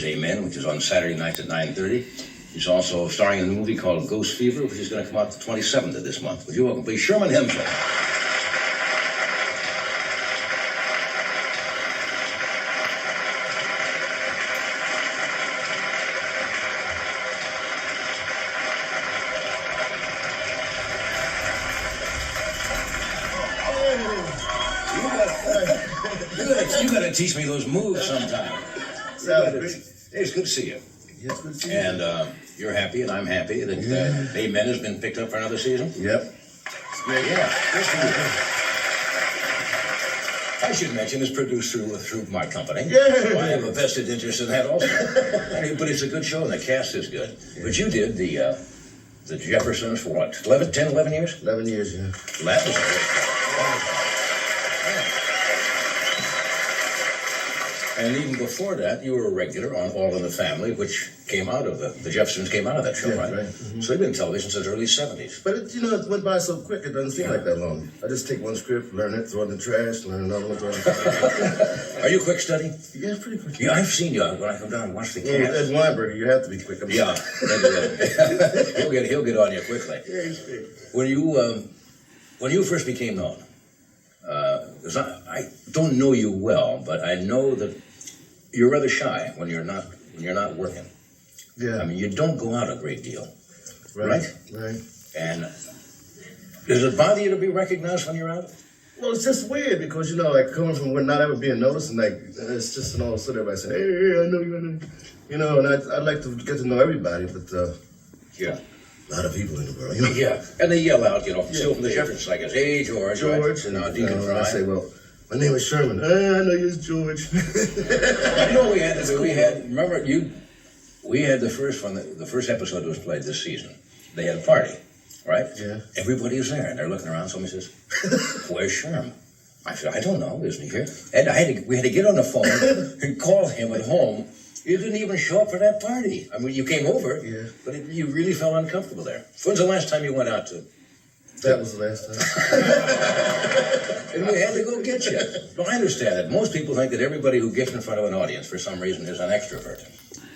Amen, which is on Saturday nights at 9:30. He's also starring in a movie called Ghost Fever, which is going to come out the 27th of this month. Would you welcome, please, Sherman himself. You got to teach me those moves sometime. Hey, it's good to see you. Yes, good to see you. And you're happy, and I'm happy that Amen has been picked up for another season. Yep. Yeah. I should mention it's produced through my company. Yeah. I have a vested interest in that also. But it's a good show, and the cast is good. Yeah. But you did the Jeffersons for what? 11 years? 11 years, yeah. That was great. And even before that, you were a regular on All in the Family, which came out of the Jeffersons came out of that show, Yeah, right? Mm-hmm. So you've been in television since the early 70s. But it went by so quick, it doesn't seem like that long. I just take one script, learn it, throw it in the trash, learn another one, throw it in the trash. Are you a quick study? Yeah, pretty quick. Yeah, I've seen you when I come down and watch the cast. Ed Weinberger, you have to be quick. Yeah, he'll get on you quickly. Yeah, he's quick. When you first became known, because I don't know you well, but I know that you're rather shy when you're not working. Yeah. I mean, you don't go out a great deal, right? Right. And does it bother you to be recognized when you're out? Well, it's just weird because, like, coming from where not ever being noticed, and, like, it's just, and all of a sudden everybody say, hey, I know you, and I'd like to get to know everybody, but, yeah. A lot of people in the world, Yeah, and they yell out, still from the Jeffersons, I guess, hey, George, George, right? and Deacon I say, well, my name is Sherman. I know you're George. You know what we had to do? Remember, we had the first one, the first episode that was played this season. They had a party, right? Yeah. Everybody was there, and they're looking around. Somebody says, where's Sherman? I said, I don't know, isn't he here? And we had to get on the phone and call him at home. You didn't even show up for that party. I mean, you came over, but you really felt uncomfortable there. When's the last time you went out to? That was the last time. And we had to go get you. No, I understand that. Most people think that everybody who gets in front of an audience for some reason is an extrovert.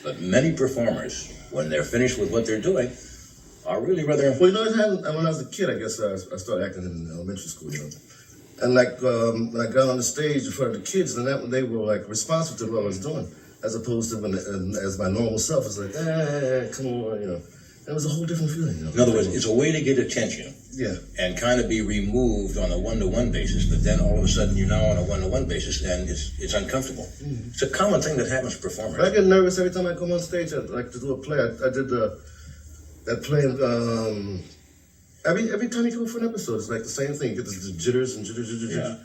But many performers, when they're finished with what they're doing, are really rather... Well, when I was a kid, I guess I started acting in elementary school, And like when I got on the stage in front of the kids, then they were like responsive to what I was doing, as opposed to as my normal self. It's like, come on, It was a whole different feeling. In other words, it's a way to get attention. Yeah. And kind of be removed on a one-to-one basis, but then all of a sudden you're now on a one-to-one basis, and it's uncomfortable. Mm-hmm. It's a common thing that happens to performers. I get nervous every time I come on stage. I like to do a play. I did that play. Every time you come for an episode, it's like the same thing. You get the jitters and jitters. Yeah.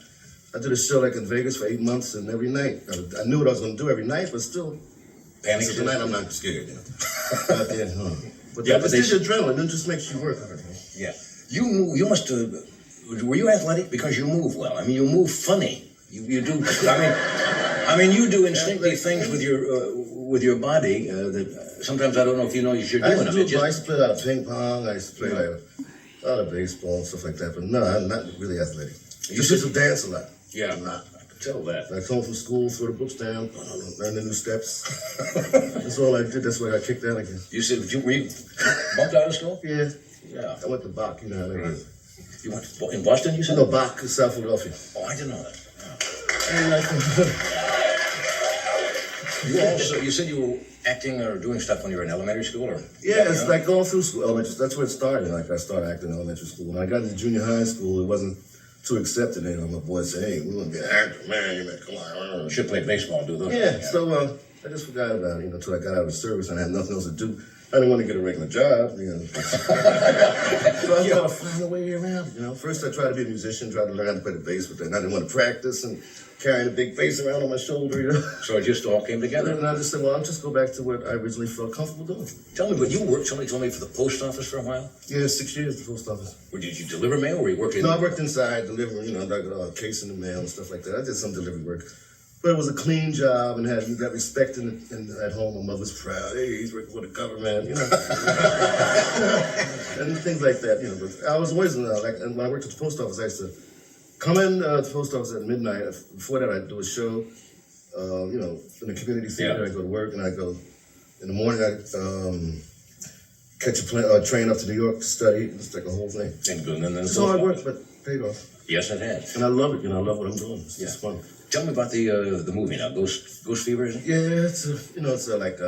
I did a show like in Vegas for 8 months, and every night I knew what I was going to do every night, but still. Panic. Tonight I'm not scared. But yeah, it's just adrenaline. It just makes you work harder. Yeah. You must have. Were you athletic? Because you move well. I mean, you move funny. You do. I mean, you do instinctive things with your body that sometimes I don't know if you know you're doing them. I used to play a lot of ping pong. I used to play a lot of baseball and stuff like that. But no, I'm not really athletic. You used to dance a lot. Yeah, I can tell that. I come from school, throw the books down, learn the new steps. That's all I did. That's why I kicked down again. You said, were you bumped out of school? Yeah. Yeah. I went to Bach, Right. You went in Boston, you said? No, Bach, South Philadelphia. Oh, I didn't know that. Yeah. You said you were acting or doing stuff when you were in elementary school, or? Yeah, it's like going through school, elementary. That's where it started. Like I started acting in elementary school. When I got into junior high school, it wasn't too accepted. My boys said, "Hey, we want to be an actor, man. You come on." You should play baseball, do those. Yeah. So I just forgot about it, until I got out of the service and I had nothing else to do. I didn't want to get a regular job, So I tried to find a way around. First I tried to be a musician, tried to learn how to play the bass, but then I didn't want to practice and carrying a big bass around on my shoulder, So it just all came together. And I just said, well, I'll just go back to what I originally felt comfortable doing. Tell me, but you worked, somebody told me, for the post office for a while? Yeah, 6 years at the post office. Or did you deliver mail, or you worked in? No, I worked inside, delivering, like casing the mail and stuff like that. I did some delivery work. But it was a clean job and you got respect at home. My mother's proud. Hey, he's working for the government, and things like that, But I was always, and when I worked at the post office, I used to come in to the post office at midnight. Before that, I'd do a show. in the community theater. I go to work, and I go in the morning. I catch a train up to New York to study. It's like a whole thing. And good, and then It's hard work, but paid off. Yes, it has. And I love it. I love what I'm doing. It's just fun. Tell me about the movie now. Ghost Fever, is it? Yeah, it's like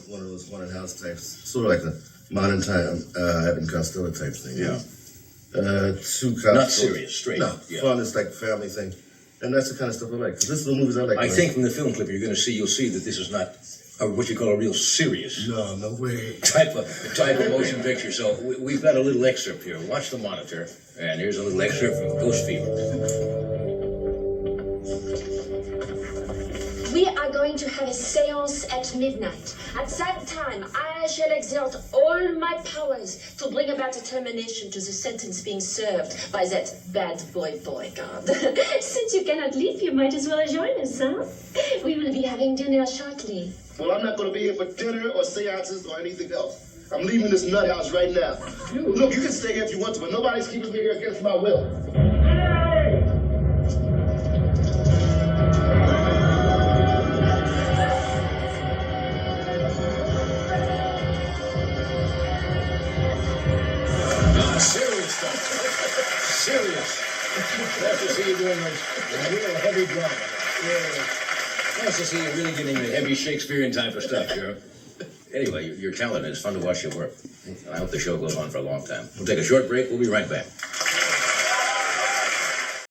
one of those haunted house types, sort of like a modern time Abbott and Costello type thing. Yeah. Two cops. Not serious, straight. No, fun. It's like a family thing, and that's the kind of stuff I like. Because this is the movies I like. I think from the film clip you'll see that this is not what you call a real serious. No way. Type of motion picture. So we've got a little excerpt here. Watch the monitor, and here's a little excerpt from Ghost Fever. We are going to have a seance at midnight. At that time, I shall exert all my powers to bring about a termination to the sentence being served by that bad boy bodyguard. Since you cannot leave, you might as well join us, huh? We will be having dinner shortly. Well, I'm not going to be here for dinner or seances or anything else. I'm leaving this nut house right now. Look, you can stay here if you want to, but nobody's keeping me here against my will. Serious stuff. Serious. Nice to see you doing this real heavy drama. Yeah. Nice to see you really getting the heavy Shakespearean type of stuff, Joe. Anyway, you're talented. It's fun to watch your work. I hope the show goes on for a long time. We'll take a short break. We'll be right back.